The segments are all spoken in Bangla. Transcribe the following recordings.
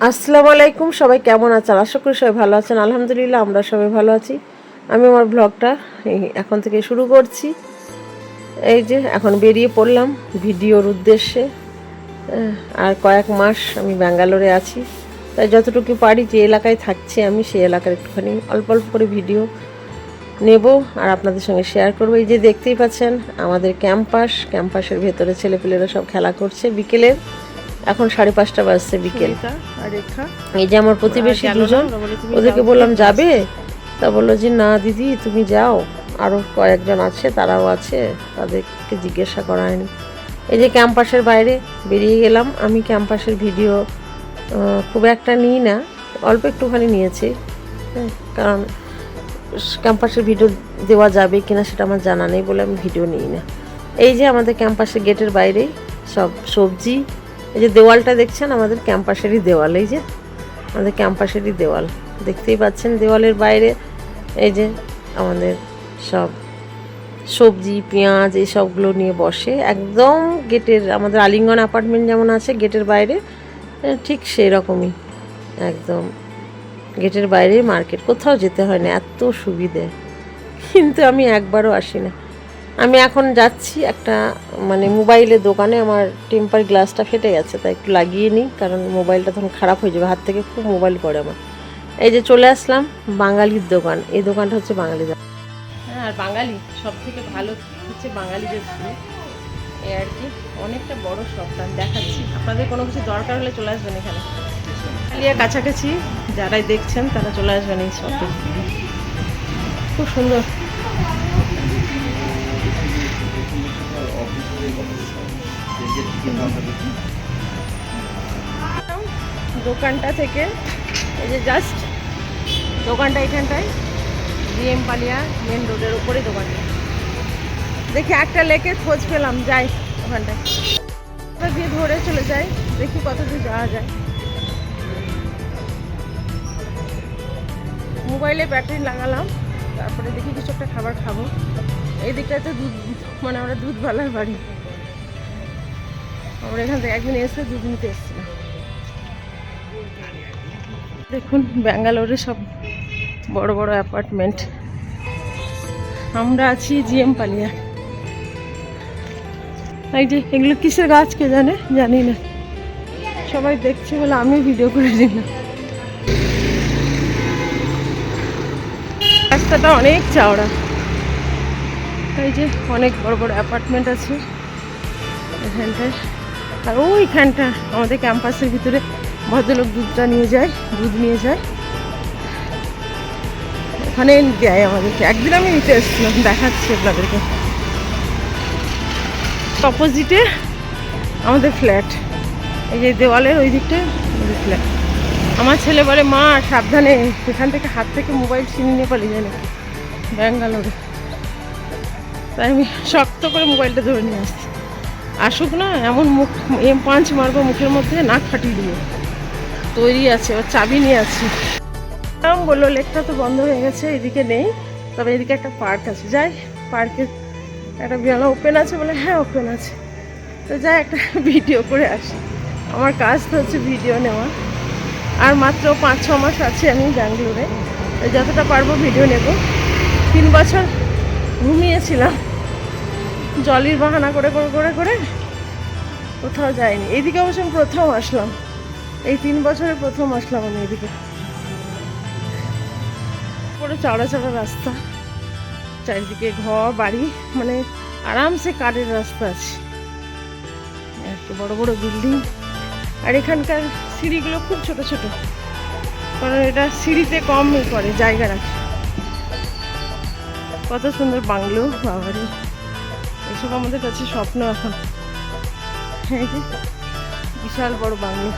আসসালামু আলাইকুম, সবাই কেমন আছেন? আশা করি সবাই ভালো আছেন। আলহামদুলিল্লাহ আমরা সবাই ভালো আছি। আমি আমার ব্লগটা এখন থেকে শুরু করছি। এই যে এখন বেরিয়ে পড়লাম ভিডিওর উদ্দেশ্যে। আর কয়েক মাস আমি ব্যাঙ্গালোরে আছি, তাই যতটুকু পারি যে এলাকায় থাকছি আমি সেই এলাকার একটুখানি অল্প অল্প করে ভিডিও নেব আর আপনাদের সঙ্গে শেয়ার করবো। এই যে দেখতেই পাচ্ছেন আমাদের ক্যাম্পাসের ভেতরে ছেলেপেলেরা সব খেলা করছে বিকেলের। এখন 5:30 বাজছে বিকেল। এই যে আমার প্রতিবেশী দুজন, ওদেরকে বললাম যাবে, তা বললো যে না দিদি তুমি যাও, আরও কয়েকজন আছে তারাও আছে, তাদেরকে জিজ্ঞাসা করা হয়নি। এই যে ক্যাম্পাসের বাইরে বেরিয়ে গেলাম। আমি ক্যাম্পাসের ভিডিও খুব একটা নিই না, অল্প একটুখানি নিয়েছি, কারণ ক্যাম্পাসের ভিডিও দেওয়া যাবে কিনা সেটা আমার জানা নেই বলে আমি ভিডিও নিই না। এই যে আমাদের ক্যাম্পাসের গেটের বাইরে সব সবজি, এই যে দেওয়ালটা দেখছেন আমাদের ক্যাম্পাসেরই দেওয়াল, এই যে আমাদের ক্যাম্পাসেরই দেওয়াল দেখতেই পাচ্ছেন। দেওয়ালের বাইরে এই যে আমাদের সব সবজি পেঁয়াজ এই সবগুলো নিয়ে বসে একদম গেটের, আমাদের আলিঙ্গন অ্যাপার্টমেন্ট যেমন আছে গেটের বাইরে ঠিক সেই রকমই একদম গেটের বাইরে মার্কেট, কোথাও যেতে হয় না, এত সুবিধে। কিন্তু আমি একবারও আসি না। আমি এখন যাচ্ছি একটা মোবাইলের দোকানে, আমার টেম্পার গ্লাসটা ফেটে গেছে তাই একটু লাগিয়ে নিই, কারণ মোবাইলটা তখন খারাপ হয়ে যাবে, হাত থেকে খুব মোবাইল পড়ে আমার। এই যে চলে আসলাম বাঙালির দোকান, এই দোকানটা হচ্ছে বাঙালি দোকান। হ্যাঁ, আর বাঙালি সব থেকে ভালো হচ্ছে বাঙালিদের ফুল, এই আর কি। অনেকটা বড় শপটা দেখাচ্ছি আপনাদের, কোনো কিছু দরকার হলে চলে আসবেন এখানে। কালিয়া কাছাকাছি যারাই দেখছেন তারা চলে আসবেন এই শপে, খুব সুন্দর। দোকানটা থেকে এই যে জাস্ট দোকানটা এখানটায়, জিএম পালিয়া মেন রোডের উপরে দোকানটা। দেখি একটা লেকে খোঁজ পেলাম, যাই ওখানটায় দিয়ে ধরে চলে যাই, দেখি কত দূর যাওয়া যায়। মোবাইলে ব্যাটারি লাগালাম, তারপরে দেখি কিছু একটা খাবার খাবো। এই দিকটাতে দুধ, আমরা দুধওয়ালার বাড়ি, আমরা এখান থেকে একদিন এসে দুধ নিতে এসেছিলাম। দেখুন ব্যাঙ্গালোরে সব বড় বড় অ্যাপার্টমেন্ট, আমরা আছি জিএম পালিয়া। এই যে এগুলো কিসের গাছ কে জানে, জানি না, সবাই দেখছে বলে আমি ভিডিও করে দিলাম। রাস্তাটা অনেক চওড়া, এই যে অনেক বড় বড় অ্যাপার্টমেন্ট আছে এখানটায়। আর ওইখানটা আমাদের ক্যাম্পাসের ভিতরে ভদ্রলোক দুধ নিয়ে যায়, ওখানে দেয় আমাদেরকে। একদিন আমি নিতে এসেছিলাম, দেখাচ্ছি আপনাদেরকে। অপোজিটে আমাদের ফ্ল্যাট, এই যে দেওয়ালের ওই দিকটায় আমাদের ফ্ল্যাট। আমার ছেলে বলে মা সাবধানে, এখান থেকে হাত থেকে মোবাইল ছিনিয়ে নিয়ে পালিয়ে যায় নাকি ব্যাঙ্গালোরে, তাই আমি শক্ত করে মোবাইলটা ধরে নিয়ে আসছি। আসুক না, এমন মুখ M5 মারবো মুখের মধ্যে, নাক ফাটিয়ে দিব। তৈরি আছে, ওর চাবি নিয়ে আছি। বললো লেকটা তো বন্ধ হয়ে গেছে, এদিকে নেই, তবে এদিকে একটা পার্ক আছে, যাই পার্কে একটা বিয়ালা ওপেন আছে বলে, হ্যাঁ ওপেন আছে, তো যাই একটা ভিডিও করে আসি। আমার কাজ তো হচ্ছে ভিডিও নেওয়া। আর মাত্র 5-6 মাস আছে আমি ব্যাঙ্গালোরে, যতটা পারবো ভিডিও নেব। 3 বছর ঘুমিয়েছিলাম, জলির বাহানা করে করে করে করে কোথাও যাইনি। এইদিকে অবশ্য আমি প্রথম আসলাম, এই 3 বছরে প্রথম আসলাম আমি এদিকে। পুরো চড়া চড়া রাস্তা, চারিদিকে ঘর বাড়ি, আরামসে কাঠের রাস্তা আছে, একটু বড় বড় বিল্ডিং। আর এখানকার সিঁড়িগুলো খুব ছোট ছোট, কারণ এটা সিঁড়িতে কম করে জায়গা রাখে। কত সুন্দর বাংলো, বাবারে এসব আমাদের কাছে স্বপ্ন এখন। এই যে বিশাল বড় বাংলো,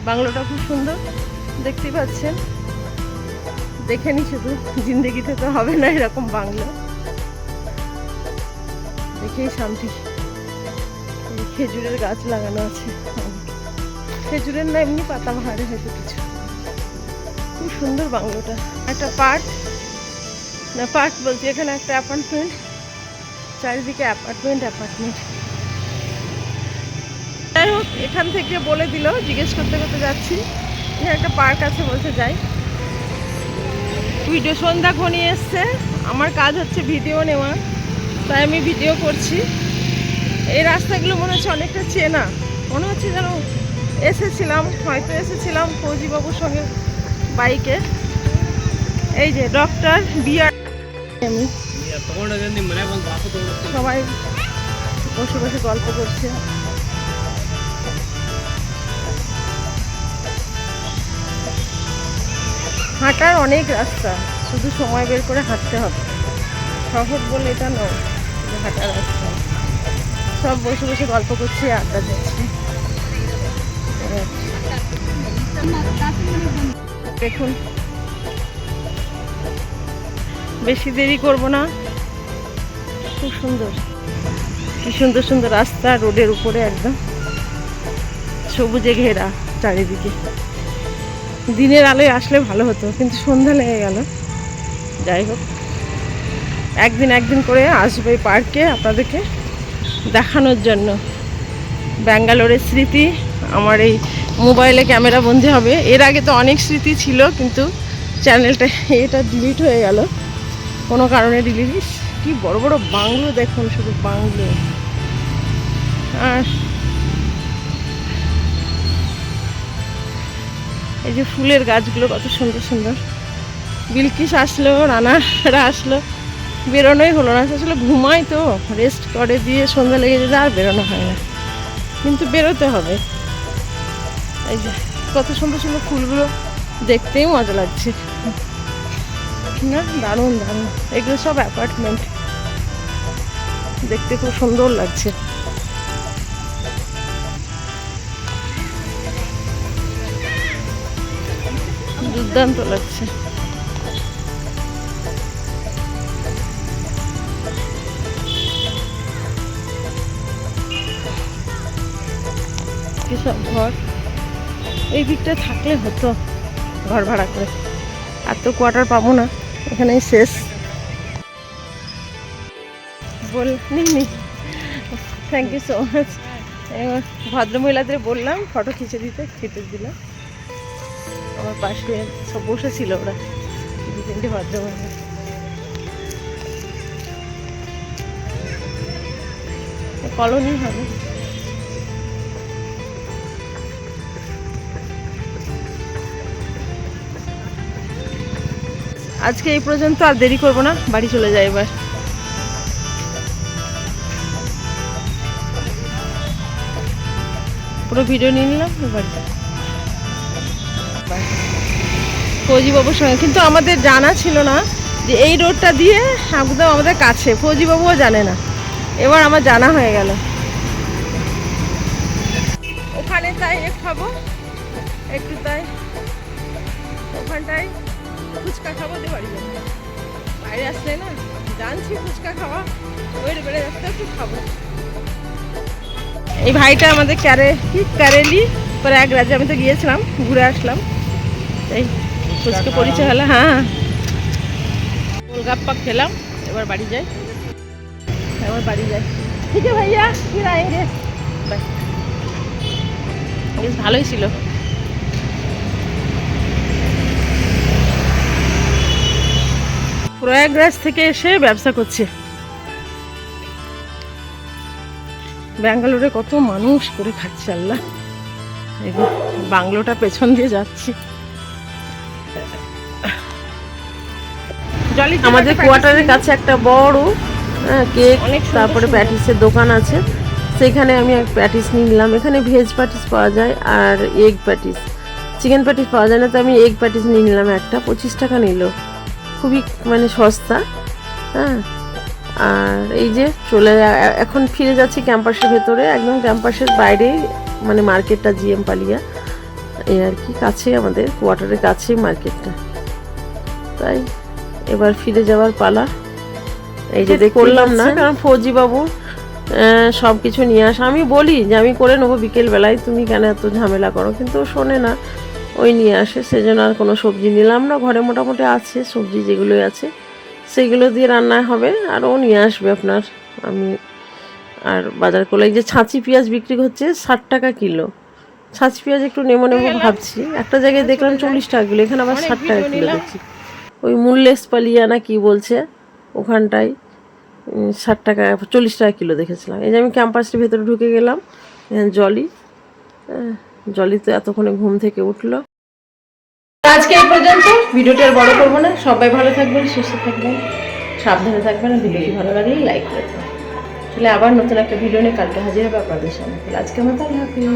বাংলোটা খুব সুন্দর দেখতেই পাচ্ছেন। দেখে নি শুধু, জিন্দেগিতে তো হবে না এরকম বাংলো, দেখেই শান্তি। খেজুরের গাছ লাগানো আছে, খেজুরের না এমনি পাতাবাহারে হয়তো কিছু। খুব সুন্দর বাংলোটা। একটা পার্ক বলছি, এখানে একটা অ্যাপার্টমেন্ট, চারিদিকে অ্যাপার্টমেন্ট। যাই হোক এখান থেকে বলে দিল, জিজ্ঞেস করতে করতে যাচ্ছি, এখানে একটা পার্ক আছে, বলতে যাই। ভিডিও সন্ধ্যা ঘনিয়ে এসছে, আমার কাজ হচ্ছে ভিডিও নেওয়া, তাই আমি ভিডিও করছি। এই রাস্তাগুলো মনে হচ্ছে অনেকটা চেনা, মনে হচ্ছে যেন এসেছিলাম ফৌজিবাবুর সঙ্গে বাইকে। এই যে ডক্টর বিআর, আমি সবাই বসে বসে গল্প করছে। হাঁটার অনেক রাস্তা, শুধু সময় বের করে হাঁটতে হবে, সহজ বলে এটা নয় যে হাঁটার রাস্তা। সব বসে বসে গল্প করছি, আড্ডা দিচ্ছি। দেখুন, বেশি দেরি করব না। খুব সুন্দর, কি সুন্দর সুন্দর রাস্তা, রোডের উপরে একদম সবুজে ঘেরা চারিদিকে। দিনের আলোয় আসলে ভালো হতো, কিন্তু সন্ধ্যা লেগে গেল। যাই হোক, একদিন করে আসবো এই পার্কে আপনাদেরকে দেখানোর জন্য। ব্যাঙ্গালোরের স্মৃতি আমার এই মোবাইলে ক্যামেরা বন্দি হবে। এর আগে তো অনেক স্মৃতি ছিল, কিন্তু চ্যানেলটা এটা ডিলিট হয়ে গেল কোনো কারণে। ডিলিট, কি বড় বড় বাংলো দেখুন, শুধু বাংলো। আর এই যে ফুলের গাছগুলো কত সুন্দর সুন্দর। বিলকিস আসলো, রানারা আসলো, বেরোনোই হলো না। আসলে ঘুমাই তো, রেস্ট করে দিয়ে সন্ধ্যা লেগে যেতে আর বেরোনো হয় না, কিন্তু বেরোতে হবে। এই যে কত সুন্দর সুন্দর ফুলগুলো, দেখতেই মজা লাগছে না? দারুণ দারুণ। এগুলো সব অ্যাপার্টমেন্ট, দেখতে খুব সুন্দর লাগছে। দুর্দান্ত লাগছে। সব ঘর এই দিকটা থাকলে হতো, ঘর ভাড়া করে। আর তো কোয়ার্টার পাবো না, এখানেই শেষ। বলিনি, থ্যাংক ইউ সো মাচ। ভদ্রমহিলাদের বললাম ফটো খিচে দিলাম। আমার পাশে সব বসেছিল ওরা, 2-3টে ভদ্রমহিলা। কলোনি হবে। আজকে এই পর্যন্ত, আর দেরি করবো না, বাড়ি চলে যাই এবার। পুরো ভিডিও নিয়ে নিলাম বাড়ি ফৌজিবাবুর সঙ্গে। কিন্তু আমাদের জানা ছিল না যে এই রোডটা দিয়ে একদম আমাদের কাছে, ফৌজিবাবুও জানে না। এবার আমার জানা হয়ে গেল। ওখানে তাই খাবো একটু, তাই ওখানটায় ফুচকা খাবো, দিয়ে বাড়ি যাবো। বাইরে আসলে না, জানছি ফুচকা খাওয়া ওয়েট বেড়ে যাচ্ছে, একটু খাবো। এই ভাইটা আমাদের ক্যারেলি প্রয়াগরাজে, আমি তো গিয়েছিলাম, ঘুরে আসলাম, এই ফুচকা পরিচয় হলো। হ্যাঁ, গোলগাপ্পা খেলাম, এবার বাড়ি যাই। ঠিক আছে ভাইয়া, ফির আएंगे। বেশ ভালোই ছিল। প্রয়াগরাজ থেকে এসে ব্যবসা করছে। ব্যাঙ্গালোরে কত মানুষ করে খাচ্ছে, আল্লাহ। বাংলোটা পেছন দিয়ে যাচ্ছি। আমাদের কোয়ার্টারের কাছে একটা বড় কেক, তারপরে প্যাটিসের দোকান আছে। সেখানে আমি এক প্যাটিস নিলাম। এখানে ভেজ প্যাটিস পাওয়া যায় আর এগ প্যাটিস, চিকেন প্যাটিস পাওয়া যায় না, তো আমি এগ প্যাটিস নিয়ে নিলাম একটা। 25 টাকা নিল, খুবই মানে সস্তা। হ্যাঁ, আর এই যে এখন ফিরে যাচ্ছি ক্যাম্পাসের ভেতরে, একদম ক্যাম্পাসের বাইরেই মানে মার্কেটটা, জিএম পালিয়া, এই আর কি, কাছে আমাদের কোয়ার্টারের কাছেই মার্কেটটা। তাই এবার ফিরে যাওয়ার পালা। এই যে করলাম না, কারণ ফৌজিবাবু সব কিছু নিয়ে আসা। আমি বলি যে আমি করে নেবো বিকেলবেলায়, তুমি কেন এত ঝামেলা করো, কিন্তু ও শোনে না, ওই নিয়ে আসে। সেজন্য আর কোনো সবজি নিলাম না। ঘরে মোটামুটি আছে সবজি, যেগুলোই আছে সেগুলো দিয়ে রান্না হবে। আর ও নিয়ে আসবে আপনার, আমি আর বাজার করলে এই যে ছাঁচি পেঁয়াজ বিক্রি হচ্ছে 60 টাকা কিলো। ছাঁচি পেঁয়াজ একটু নেমো ভাবছি, একটা জায়গায় দেখলাম 40 টাকা কিলো, এখানে আবার 60 টাকা কিলো দেখছি। ওই মূল্যেস পালিয়া না কি বলছে ওখানটায় 60 টাকা 40 টাকা কিলো দেখেছিলাম। এই যে আমি ক্যাম্পাসটির ভেতরে ঢুকে গেলাম, জলি জলি তো এতক্ষণে ঘুম থেকে উঠলো। আজকে এই পর্যন্ত, ভিডিওটি আর বড় করবো না। সবাই ভালো থাকবেন, সুস্থ থাকবেন, সাবধানে থাকবেন। ভিডিওটি ভালো লাগলে লাইক করবেন। তাহলে আবার নতুন একটা ভিডিও নিয়ে কালকে হাজির হবে আপনাদের সামনে। আজকে আমার তাহলে হাফিজ।